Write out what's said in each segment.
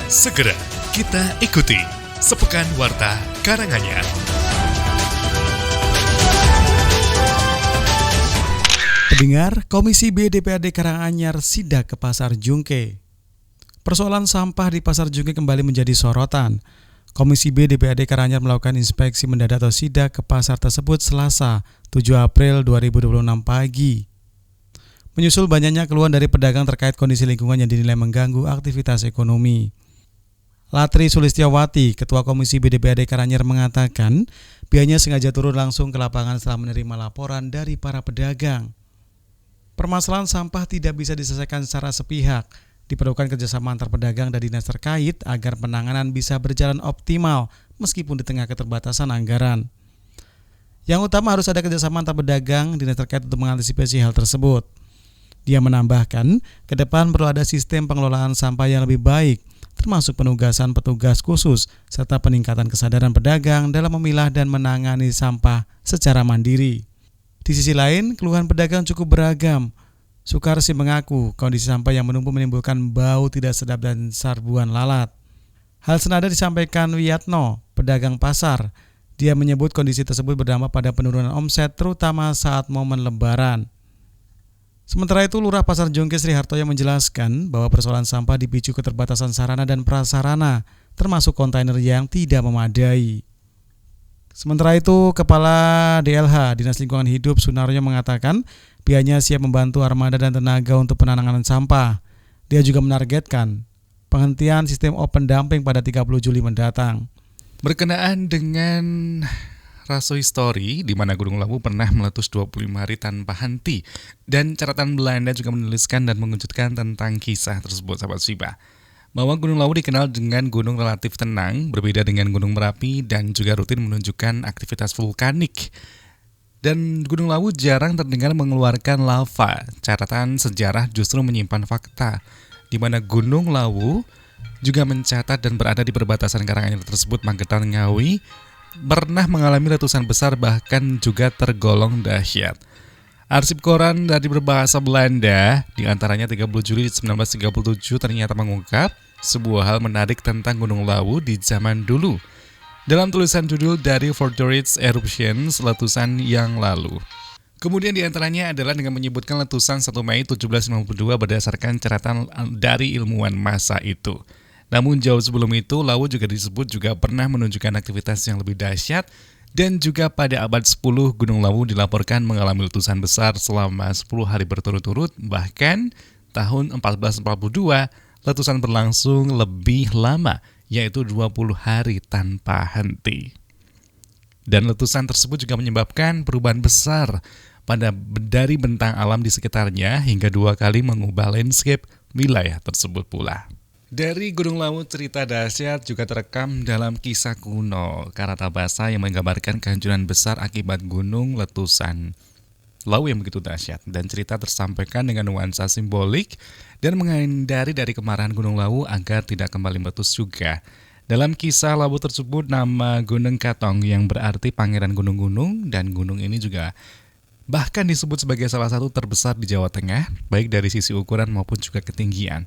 Segera kita ikuti Sepekan Warta Karanganyar. Pendengar, Komisi B DPRD Karanganyar sidak ke Pasar Jungke. Persoalan sampah di Pasar Jungke kembali menjadi sorotan. Komisi B DPRD Karanganyar melakukan inspeksi mendadak atau sidak ke pasar tersebut Selasa, 7 April 2026 pagi. Menyusul banyaknya keluhan dari pedagang terkait kondisi lingkungan yang dinilai mengganggu aktivitas ekonomi. Latri Sulistiawati, Ketua Komisi B DPRD Karanganyar mengatakan pihaknya sengaja turun langsung ke lapangan setelah menerima laporan dari para pedagang. Permasalahan sampah tidak bisa diselesaikan secara sepihak. Diperlukan kerjasama antar pedagang dan dinas terkait agar penanganan bisa berjalan optimal meskipun di tengah keterbatasan anggaran. Yang utama harus ada kerjasama antar pedagang dinas terkait untuk mengantisipasi hal tersebut. Dia menambahkan, ke depan perlu ada sistem pengelolaan sampah yang lebih baik, termasuk penugasan petugas khusus serta peningkatan kesadaran pedagang dalam memilah dan menangani sampah secara mandiri. Di sisi lain, keluhan pedagang cukup beragam. Sukarsi mengaku kondisi sampah yang menumpuk menimbulkan bau tidak sedap dan sarbuan lalat. Hal senada disampaikan Wiyatno, pedagang pasar. Dia menyebut kondisi tersebut berdampak pada penurunan omset terutama saat momen Lebaran. Sementara itu, Lurah Pasar Jungke Sri Hartoyo menjelaskan bahwa persoalan sampah dipicu keterbatasan sarana dan prasarana, termasuk kontainer yang tidak memadai. Sementara itu, Kepala DLH Dinas Lingkungan Hidup Sunaryo mengatakan pihaknya siap membantu armada dan tenaga untuk penanganan sampah. Dia juga menargetkan penghentian sistem open dumping pada 30 Juli mendatang. Berkenaan dengan Raso Histori, di mana Gunung Lawu pernah meletus 25 hari tanpa henti. Dan catatan Belanda juga menuliskan dan mengejutkan tentang kisah tersebut, sahabat Siba. Bahwa Gunung Lawu dikenal dengan gunung relatif tenang, berbeda dengan Gunung Merapi dan juga rutin menunjukkan aktivitas vulkanik. Dan Gunung Lawu jarang terdengar mengeluarkan lava. Catatan sejarah justru menyimpan fakta, di mana Gunung Lawu juga mencatat dan berada di perbatasan Karanganyar tersebut, Magetan, Ngawi, pernah mengalami letusan besar bahkan juga tergolong dahsyat. Arsip koran dari berbahasa Belanda, diantaranya 30 Juli 1937 ternyata mengungkap sebuah hal menarik tentang Gunung Lawu di zaman dulu. Dalam tulisan judul dari Forgeries Eruptions, letusan yang lalu. Kemudian diantaranya adalah dengan menyebutkan letusan 1 Mei 1752 berdasarkan catatan dari ilmuwan masa itu. Namun jauh sebelum itu, Lawu juga disebut juga pernah menunjukkan aktivitas yang lebih dahsyat dan juga pada abad 10 Gunung Lawu dilaporkan mengalami letusan besar selama 10 hari berturut-turut, bahkan tahun 1442 letusan berlangsung lebih lama, yaitu 20 hari tanpa henti. Dan letusan tersebut juga menyebabkan perubahan besar dari bentang alam di sekitarnya hingga 2 kali mengubah landscape wilayah tersebut pula. Dari Gunung Lawu, cerita dahsyat juga terekam dalam kisah kuno Karatabasa yang menggambarkan kehancuran besar akibat gunung letusan Lawu yang begitu dahsyat. Dan cerita tersampaikan dengan nuansa simbolik dan menghindari dari kemarahan Gunung Lawu agar tidak kembali meletus juga. Dalam kisah Lawu tersebut, nama Gunung Katong yang berarti pangeran gunung-gunung, dan gunung ini juga bahkan disebut sebagai salah satu terbesar di Jawa Tengah, baik dari sisi ukuran maupun juga ketinggian.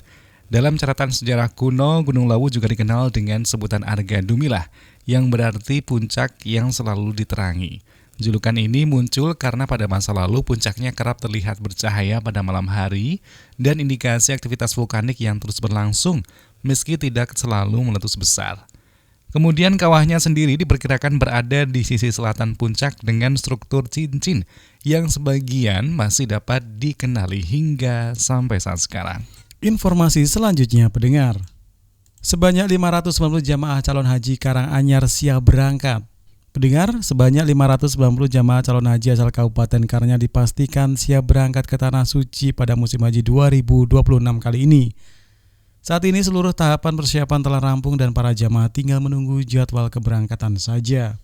Dalam catatan sejarah kuno, Gunung Lawu juga dikenal dengan sebutan Arga Dumilah, yang berarti puncak yang selalu diterangi. Julukan ini muncul karena pada masa lalu puncaknya kerap terlihat bercahaya pada malam hari dan indikasi aktivitas vulkanik yang terus berlangsung, meski tidak selalu meletus besar. Kemudian kawahnya sendiri diperkirakan berada di sisi selatan puncak dengan struktur cincin, yang sebagian masih dapat dikenali hingga sampai saat sekarang. Informasi selanjutnya, pendengar. Sebanyak 590 jamaah calon haji Karanganyar siap berangkat. Pendengar, sebanyak 590 jamaah calon haji asal Kabupaten Karanganyar dipastikan siap berangkat ke Tanah Suci pada musim haji 2026 kali ini. Saat ini seluruh tahapan persiapan telah rampung dan para jamaah tinggal menunggu jadwal keberangkatan saja.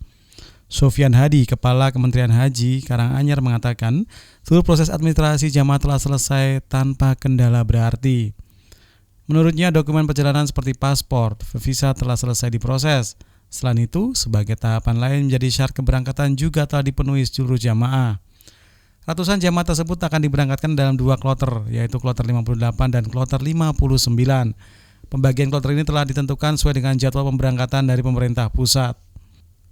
Sofyan Hadi, Kepala Kementerian Haji Karanganyar mengatakan, seluruh proses administrasi jamaah telah selesai tanpa kendala berarti. Menurutnya, dokumen perjalanan seperti paspor, visa telah selesai diproses. Selain itu, sebagai tahapan lain menjadi syarat keberangkatan juga telah dipenuhi seluruh jamaah. Ratusan jamaah tersebut akan diberangkatkan dalam 2 kloter, yaitu kloter 58 dan kloter 59. Pembagian kloter ini telah ditentukan sesuai dengan jadwal pemberangkatan dari pemerintah pusat.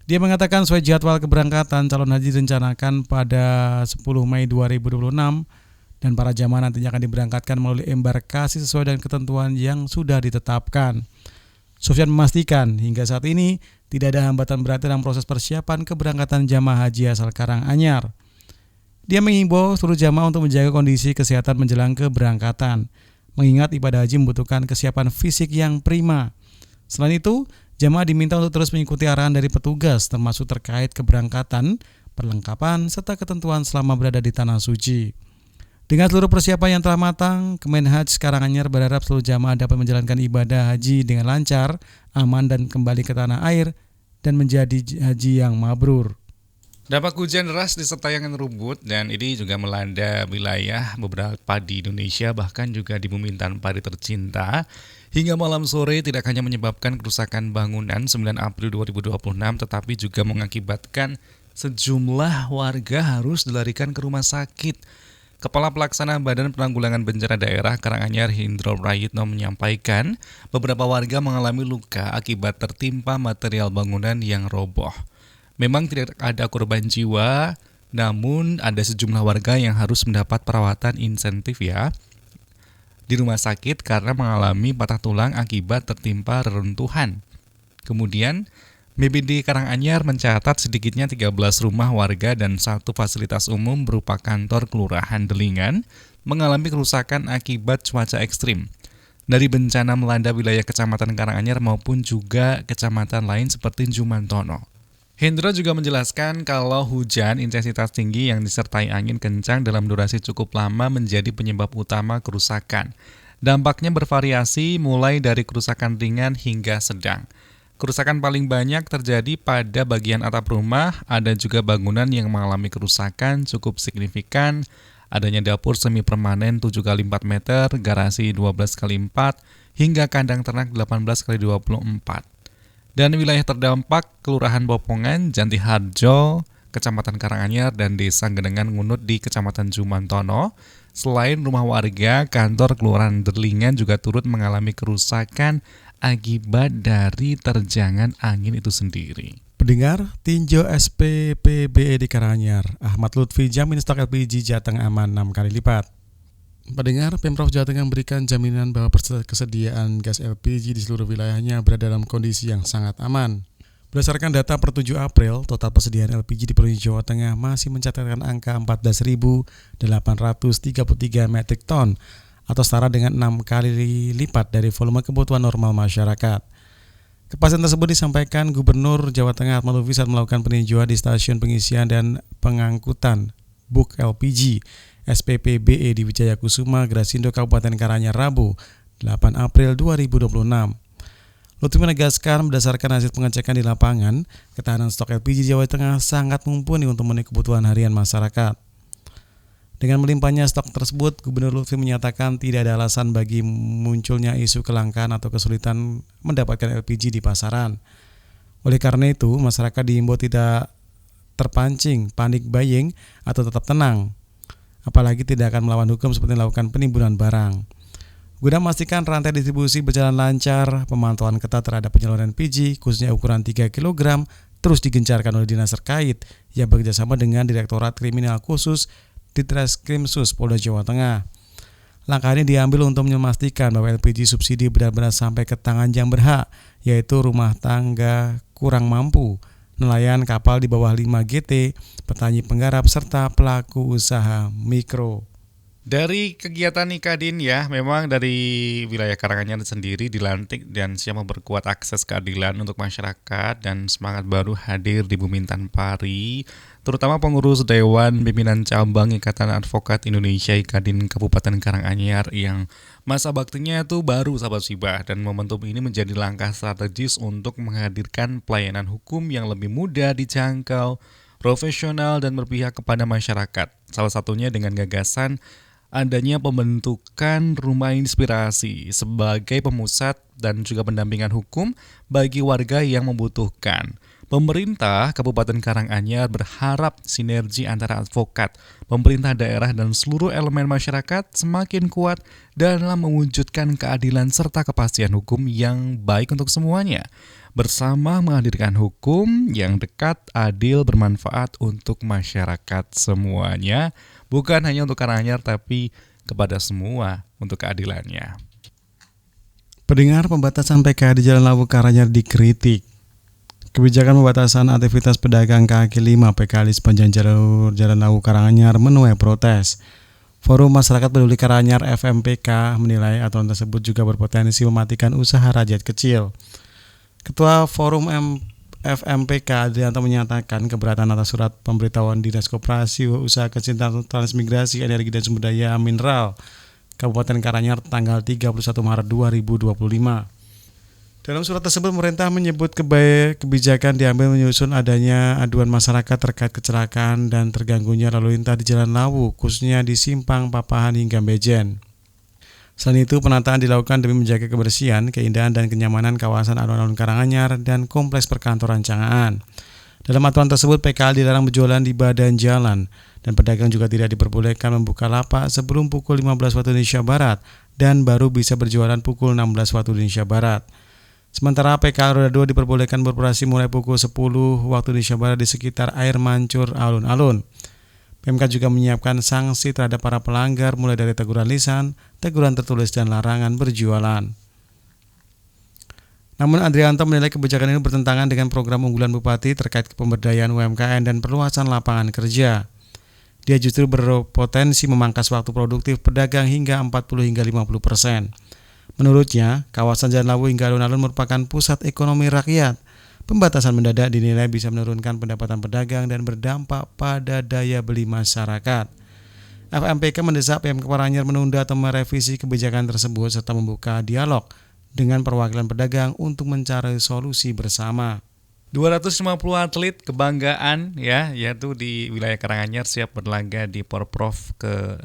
Dia mengatakan sesuai jadwal keberangkatan calon haji direncanakan pada 10 Mei 2026 dan para jamaah nantinya akan diberangkatkan melalui embarkasi sesuai dengan ketentuan yang sudah ditetapkan. Sufyan memastikan hingga saat ini tidak ada hambatan berarti dalam proses persiapan keberangkatan jamaah haji asal Karanganyar. Dia mengimbau seluruh jamaah untuk menjaga kondisi kesehatan menjelang keberangkatan, mengingat ibadah haji membutuhkan kesiapan fisik yang prima. Selain itu, jamaah diminta untuk terus mengikuti arahan dari petugas termasuk terkait keberangkatan, perlengkapan, serta ketentuan selama berada di Tanah Suci. Dengan seluruh persiapan yang telah matang, Kemenhaj Karanganyar berharap seluruh jamaah dapat menjalankan ibadah haji dengan lancar, aman dan kembali ke tanah air dan menjadi haji yang mabrur. Dampak hujan deras disertai angin ribut dan ini juga melanda wilayah beberapa di Indonesia, bahkan juga di bumi tanpa tercinta. Hingga malam sore tidak hanya menyebabkan kerusakan bangunan 9 April 2026, tetapi juga mengakibatkan sejumlah warga harus dilarikan ke rumah sakit. Kepala Pelaksana Badan Penanggulangan Bencana Daerah Karanganyar Hindro Prayitno menyampaikan beberapa warga mengalami luka akibat tertimpa material bangunan yang roboh. Memang tidak ada korban jiwa, namun ada sejumlah warga yang harus mendapat perawatan insentif di rumah sakit karena mengalami patah tulang akibat tertimpa reruntuhan. Kemudian, BPD Karanganyar mencatat sedikitnya 13 rumah warga dan 1 fasilitas umum berupa kantor Kelurahan Delingan mengalami kerusakan akibat cuaca ekstrim. Dari bencana melanda wilayah Kecamatan Karanganyar maupun juga kecamatan lain seperti Jumantono. Hendra juga menjelaskan kalau hujan intensitas tinggi yang disertai angin kencang dalam durasi cukup lama menjadi penyebab utama kerusakan. Dampaknya bervariasi mulai dari kerusakan ringan hingga sedang. Kerusakan paling banyak terjadi pada bagian atap rumah, ada juga bangunan yang mengalami kerusakan cukup signifikan, adanya dapur semi permanen 7x4 meter, garasi 12x4, hingga kandang ternak 18x24. Dan wilayah terdampak Kelurahan Bopongan, Janti Harjo, Kecamatan Karanganyar, dan Desa Genengan Ngunut di Kecamatan Jumantono. Selain rumah warga, kantor Kelurahan Delingan juga turut mengalami kerusakan akibat dari terjangan angin itu sendiri. Pendengar, tinjau SPPBE di Karanganyar, Ahmad Lutfi jamin stok LPG Jateng aman 6 kali lipat. Pendengar, Pemprov Jawa Tengah memberikan jaminan bahwa kesediaan gas LPG di seluruh wilayahnya berada dalam kondisi yang sangat aman. Berdasarkan data per 7 April, total persediaan LPG di Provinsi Jawa Tengah masih mencatatkan angka 14.833 metrik ton atau setara dengan 6 kali lipat dari volume kebutuhan normal masyarakat. Kepastian tersebut disampaikan Gubernur Jawa Tengah Ahmad Lutfi saat melakukan peninjauan di stasiun pengisian dan pengangkutan BUK LPG SPPBE di Wijaya Kusuma, Grasindo, Kabupaten Karanganyar, Rabu, 8 April 2026. Lutfi menegaskan berdasarkan hasil pengecekan di lapangan, ketahanan stok LPG Jawa Tengah sangat mumpuni untuk memenuhi kebutuhan harian masyarakat. Dengan melimpahnya stok tersebut, Gubernur Lutfi menyatakan tidak ada alasan bagi munculnya isu kelangkaan atau kesulitan mendapatkan LPG di pasaran. Oleh karena itu, masyarakat diimbau tidak terpancing, panik buying, atau tetap tenang. Apalagi tidak akan melawan hukum seperti melakukan penimbunan barang. Guna memastikan rantai distribusi berjalan lancar, pemantauan ketat terhadap penyaluran LPG, khususnya ukuran 3 kg, terus digencarkan oleh dinas terkait yang bekerjasama dengan Direktorat Kriminal Khusus Ditreskrimsus Polda Jawa Tengah. Langkah ini diambil untuk memastikan bahwa LPG subsidi benar-benar sampai ke tangan yang berhak, yaitu rumah tangga kurang mampu, nelayan kapal di bawah 5 GT, petani penggarap, serta pelaku usaha mikro. Dari kegiatan Nikadin memang dari wilayah Karanganyar sendiri dilantik dan siap memperkuat akses keadilan untuk masyarakat dan semangat baru hadir di Bumintan Pari, terutama pengurus Dewan Pimpinan Cabang Ikatan Advokat Indonesia Ikadin Kabupaten Karanganyar yang masa baktinya itu baru sahabat Sibah, dan momentum ini menjadi langkah strategis untuk menghadirkan pelayanan hukum yang lebih mudah dijangkau, profesional dan berpihak kepada masyarakat. Salah satunya dengan gagasan adanya pembentukan Rumah Inspirasi sebagai pemusat dan juga pendampingan hukum bagi warga yang membutuhkan. Pemerintah Kabupaten Karanganyar berharap sinergi antara advokat, pemerintah daerah, dan seluruh elemen masyarakat semakin kuat dalam mewujudkan keadilan serta kepastian hukum yang baik untuk semuanya, bersama menghadirkan hukum yang dekat, adil, bermanfaat untuk masyarakat semuanya, bukan hanya untuk Karanganyar tapi kepada semua untuk keadilannya. Pendengar, pembatasan PKL di Jalan Lawu Karanganyar dikritik. Kebijakan pembatasan aktivitas pedagang kaki lima PKL di sepanjang jalur Jalan Lawu Karanganyar menuai protes. Forum Masyarakat Peduli Karanganyar (FMPK) menilai aturan tersebut juga berpotensi mematikan usaha rakyat kecil. Ketua Forum FMPK Adrianto menyatakan keberatan atas surat pemberitahuan Dinas Koperasi Usaha Kecil Transmigrasi Energi dan Sumber Daya Mineral Kabupaten Karanganyar tanggal 31 Maret 2025. Dalam surat tersebut, pemerintah menyebut kebijakan diambil menyusul adanya aduan masyarakat terkait kecelakaan dan terganggunya lalu lintas di Jalan Lawu, khususnya di Simpang, Papahan, hingga Bejen. Selain itu, penataan dilakukan demi menjaga kebersihan, keindahan, dan kenyamanan kawasan alun-alun Karanganyar dan kompleks perkantoran Cangaan. Dalam aturan tersebut, PKL dilarang berjualan di badan jalan, dan pedagang juga tidak diperbolehkan membuka lapak sebelum pukul 15 waktu Indonesia Barat dan baru bisa berjualan pukul 16 waktu Indonesia Barat. Sementara PKL roda 2 diperbolehkan beroperasi mulai pukul 10 waktu Indonesia Barat di sekitar air mancur alun-alun. PMK juga menyiapkan sanksi terhadap para pelanggar mulai dari teguran lisan, teguran tertulis, dan larangan berjualan. Namun Adrianto menilai kebijakan ini bertentangan dengan program unggulan Bupati terkait pemberdayaan UMKM dan perluasan lapangan kerja. Dia justru berpotensi memangkas waktu produktif pedagang hingga 40-50%. Menurutnya, kawasan Jalan Lawu hingga alun-alun merupakan pusat ekonomi rakyat. Pembatasan mendadak dinilai bisa menurunkan pendapatan pedagang dan berdampak pada daya beli masyarakat. FMPK mendesak PMK Karanganyar menunda atau merevisi kebijakan tersebut serta membuka dialog dengan perwakilan pedagang untuk mencari solusi bersama. 250 atlet kebanggaan yaitu di wilayah Karanganyar siap berlaga di Porprov ke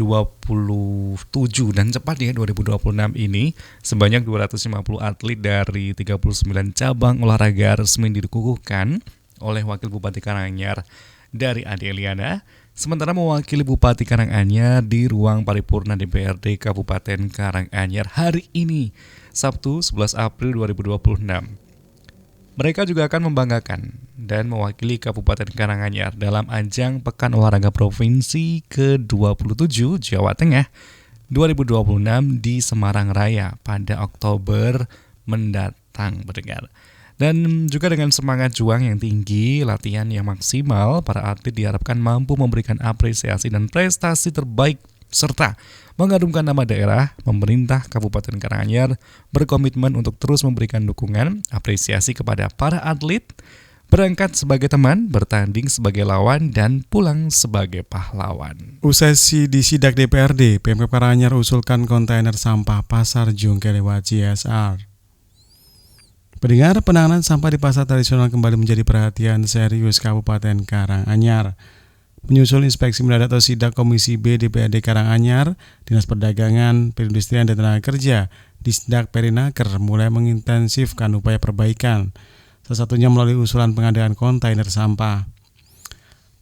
27 dan cepat 2026 ini sebanyak 250 atlet dari 39 cabang olahraga resmi dikukuhkan oleh Wakil Bupati Karanganyar dari Ade Eliana, sementara mewakili Bupati Karanganyar di ruang paripurna DPRD Kabupaten Karanganyar hari ini, Sabtu 11 April 2026. Mereka juga akan membanggakan dan mewakili Kabupaten Karanganyar dalam ajang Pekan Olahraga Provinsi ke-27 Jawa Tengah 2026 di Semarang Raya pada Oktober mendatang, pendengar. Dan juga dengan semangat juang yang tinggi, latihan yang maksimal, para atlet diharapkan mampu memberikan apresiasi dan prestasi terbaik serta mengharumkan nama daerah. Pemerintah Kabupaten Karanganyar berkomitmen untuk terus memberikan dukungan, apresiasi kepada para atlet, berangkat sebagai teman, bertanding sebagai lawan, dan pulang sebagai pahlawan. Usai di sidak DPRD, PMK Karanganyar usulkan kontainer sampah Pasar Jungke lewat CSR. Pendengar, penanganan sampah di pasar tradisional kembali menjadi perhatian serius Kabupaten Karanganyar. Menyusul inspeksi mendadak atau sidak Komisi B DPRD Karanganyar, Dinas Perdagangan, Perindustrian dan Tenaga Kerja di Sidak Perinaker mulai mengintensifkan upaya perbaikan, salah satunya melalui usulan pengadaan kontainer sampah.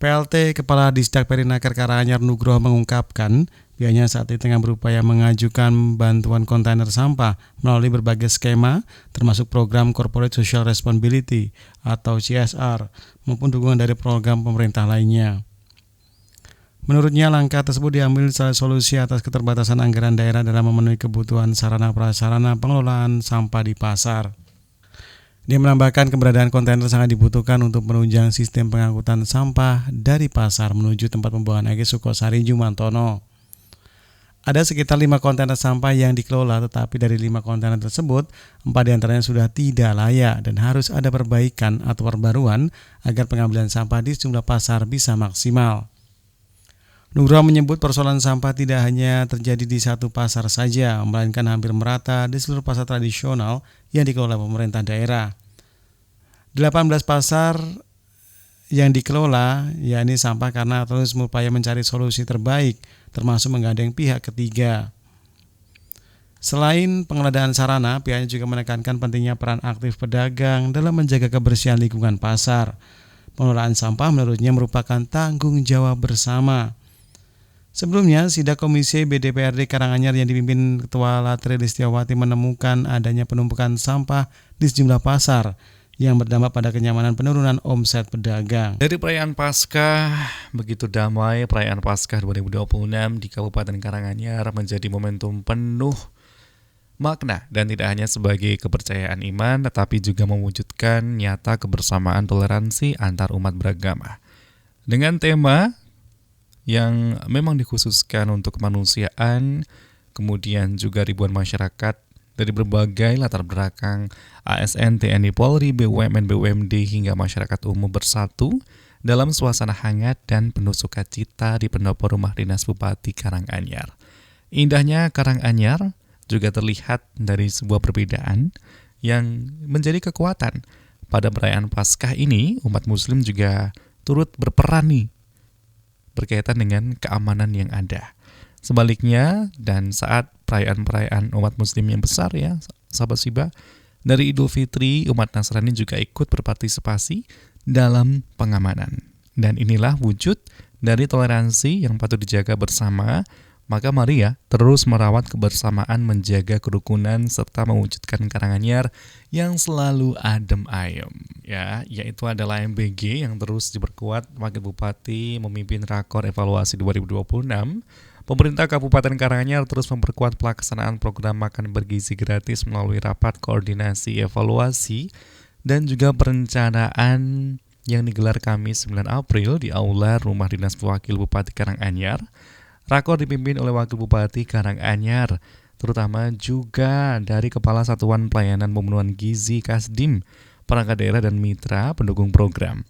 PLT Kepala Disdak Perinaker Karanganyar Nugroho mengungkapkan pihaknya saat ini tengah berupaya mengajukan bantuan kontainer sampah melalui berbagai skema termasuk program Corporate Social Responsibility atau CSR maupun dukungan dari program pemerintah lainnya. Menurutnya, langkah tersebut diambil sebagai solusi atas keterbatasan anggaran daerah dalam memenuhi kebutuhan sarana prasarana pengelolaan sampah di pasar. Dia menambahkan keberadaan kontainer sangat dibutuhkan untuk menunjang sistem pengangkutan sampah dari pasar menuju tempat pembuangan akhir Sukosari Jumantono. Ada sekitar 5 kontainer sampah yang dikelola, tetapi dari 5 kontainer tersebut, 4 diantaranya sudah tidak layak dan harus ada perbaikan atau perbaruan agar pengambilan sampah di sejumlah pasar bisa maksimal. Nugroho menyebut persoalan sampah tidak hanya terjadi di satu pasar saja, melainkan hampir merata di seluruh pasar tradisional yang dikelola pemerintah daerah. 18 pasar yang dikelola, yakni sampah karena terus berupaya mencari solusi terbaik, termasuk menggandeng pihak ketiga. Selain pengelolaan sarana, pihaknya juga menekankan pentingnya peran aktif pedagang dalam menjaga kebersihan lingkungan pasar. Pengelolaan sampah menurutnya merupakan tanggung jawab bersama. Sebelumnya, Sidak Komisi BDPRD Karanganyar yang dipimpin Ketua Latri Listiawati menemukan adanya penumpukan sampah di sejumlah pasar yang berdampak pada kenyamanan penurunan omset pedagang. Dari perayaan Paskah, begitu damai perayaan Paskah 2026 di Kabupaten Karanganyar menjadi momentum penuh makna dan tidak hanya sebagai kepercayaan iman tetapi juga mewujudkan nyata kebersamaan toleransi antar umat beragama. Dengan tema yang memang dikhususkan untuk kemanusiaan, kemudian juga ribuan masyarakat dari berbagai latar belakang ASN, TNI, Polri, BUMN, BUMD hingga masyarakat umum bersatu dalam suasana hangat dan penuh sukacita di pendopo rumah dinas Bupati Karanganyar. Indahnya Karanganyar juga terlihat dari sebuah perbedaan yang menjadi kekuatan. Pada perayaan Paskah ini, umat Muslim juga turut berperan nih berkaitan dengan keamanan yang ada. Sebaliknya, dan saat perayaan-perayaan umat Muslim yang besar ya, sahabat Siba, dari Idul Fitri, umat Nasrani juga ikut berpartisipasi dalam pengamanan. Dan inilah wujud dari toleransi yang patut dijaga bersama. Maka mari ya, terus merawat kebersamaan, menjaga kerukunan, serta mewujudkan Karanganyar yang selalu adem ayem. Ya, yaitu adalah MBG yang terus diperkuat. Wakil Bupati memimpin Rakor Evaluasi 2026. Pemerintah Kabupaten Karanganyar terus memperkuat pelaksanaan program makan bergizi gratis melalui rapat koordinasi evaluasi dan juga perencanaan yang digelar Kamis 9 April di Aula Rumah Dinas Wakil Bupati Karanganyar. Rakor dipimpin oleh Wakil Bupati Karanganyar, terutama juga dari Kepala Satuan Pelayanan Pemenuhan Gizi Kasdim, perangkat daerah dan mitra pendukung program.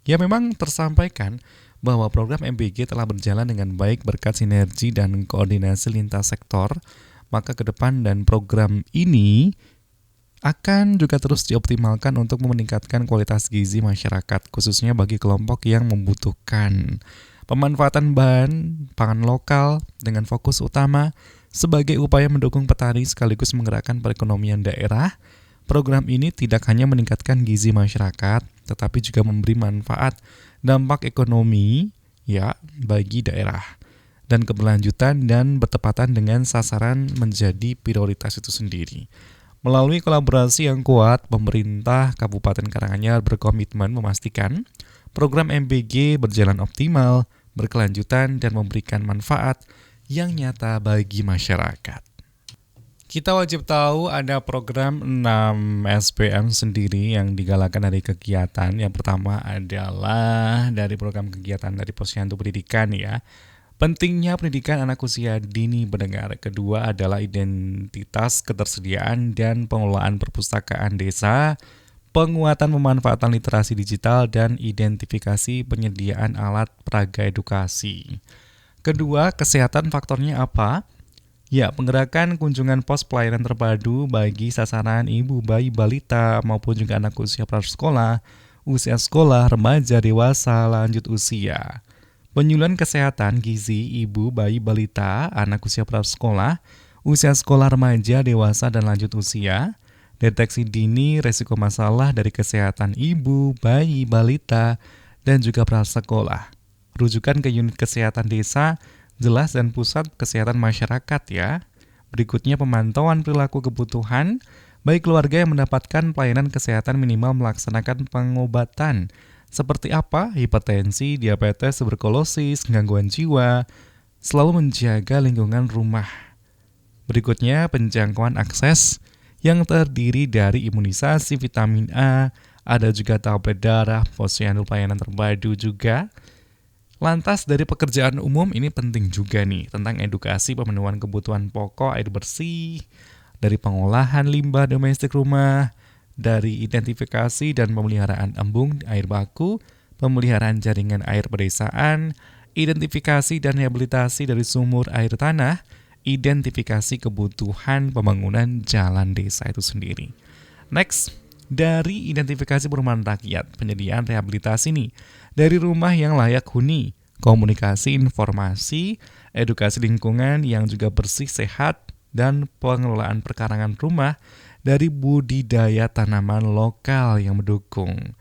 Ya memang tersampaikan bahwa program MBG telah berjalan dengan baik berkat sinergi dan koordinasi lintas sektor, maka ke depan dan program ini akan juga terus dioptimalkan untuk meningkatkan kualitas gizi masyarakat, khususnya bagi kelompok yang membutuhkan. Pemanfaatan bahan pangan lokal dengan fokus utama sebagai upaya mendukung petani sekaligus menggerakkan perekonomian daerah. Program ini tidak hanya meningkatkan gizi masyarakat, tetapi juga memberi manfaat dampak ekonomi ya bagi daerah. Dan keberlanjutan dan bertepatan dengan sasaran menjadi prioritas itu sendiri. Melalui kolaborasi yang kuat, pemerintah Kabupaten Karanganyar berkomitmen memastikan program MBG berjalan optimal, berkelanjutan, dan memberikan manfaat yang nyata bagi masyarakat. Kita wajib tahu ada program 6 SPM sendiri yang digalakan dari kegiatan. Yang pertama adalah dari program kegiatan dari Posyandu Pendidikan ya. Pentingnya pendidikan anak usia dini pendengar. Kedua adalah identitas ketersediaan dan pengelolaan perpustakaan desa, penguatan pemanfaatan literasi digital, dan identifikasi penyediaan alat peraga edukasi. Kedua, kesehatan faktornya apa? Ya, penggerakan kunjungan pos pelayanan terpadu bagi sasaran ibu, bayi, balita, maupun juga anak usia prasekolah, usia sekolah, remaja, dewasa, lanjut usia. Penyuluhan kesehatan gizi ibu, bayi, balita, anak usia prasekolah, usia sekolah, remaja, dewasa, dan lanjut usia. Deteksi dini resiko masalah dari kesehatan ibu, bayi, balita, dan juga prasekolah. Rujukan ke unit kesehatan desa, jelas dan pusat kesehatan masyarakat ya. Berikutnya pemantauan perilaku kebutuhan, baik keluarga yang mendapatkan pelayanan kesehatan minimal melaksanakan pengobatan. Seperti apa? Hipertensi, diabetes, tuberkulosis, gangguan jiwa, selalu menjaga lingkungan rumah. Berikutnya penjangkauan akses, yang terdiri dari imunisasi, vitamin A, ada juga tablet darah, posyandu pelayanan terpadu juga. Lantas dari pekerjaan umum ini penting juga nih, tentang edukasi pemenuhan kebutuhan pokok air bersih, dari pengolahan limbah domestik rumah, dari identifikasi dan pemeliharaan embung air baku, pemeliharaan jaringan air pedesaan, identifikasi dan rehabilitasi dari sumur air tanah, identifikasi kebutuhan pembangunan jalan desa itu sendiri. Next, dari identifikasi perumahan rakyat, penyediaan rehabilitasi nih, dari rumah yang layak huni, komunikasi, informasi, edukasi lingkungan yang juga bersih, sehat, dan pengelolaan perkarangan rumah dari budidaya tanaman lokal yang mendukung.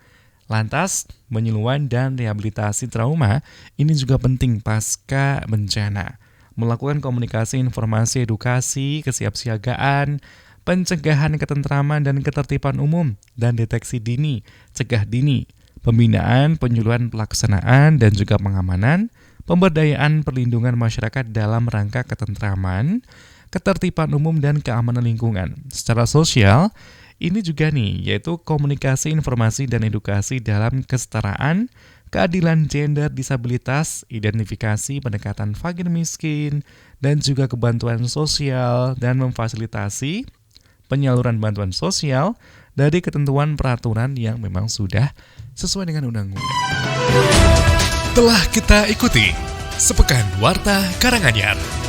Lantas, penyuluhan dan rehabilitasi trauma ini juga penting pasca bencana. Melakukan komunikasi, informasi, edukasi, kesiapsiagaan, pencegahan ketentraman dan ketertiban umum, dan deteksi dini, cegah dini, pembinaan, penyuluhan pelaksanaan dan juga pengamanan, pemberdayaan perlindungan masyarakat dalam rangka ketentraman, ketertiban umum dan keamanan lingkungan. Secara sosial, ini juga nih, yaitu komunikasi, informasi, dan edukasi dalam kesetaraan, keadilan gender, disabilitas, identifikasi, pendekatan fakir miskin, dan juga kebantuan sosial, dan memfasilitasi penyaluran bantuan sosial dari ketentuan peraturan yang memang sudah sesuai dengan undang-undang. Telah kita ikuti Sepekan Warta Karanganyar.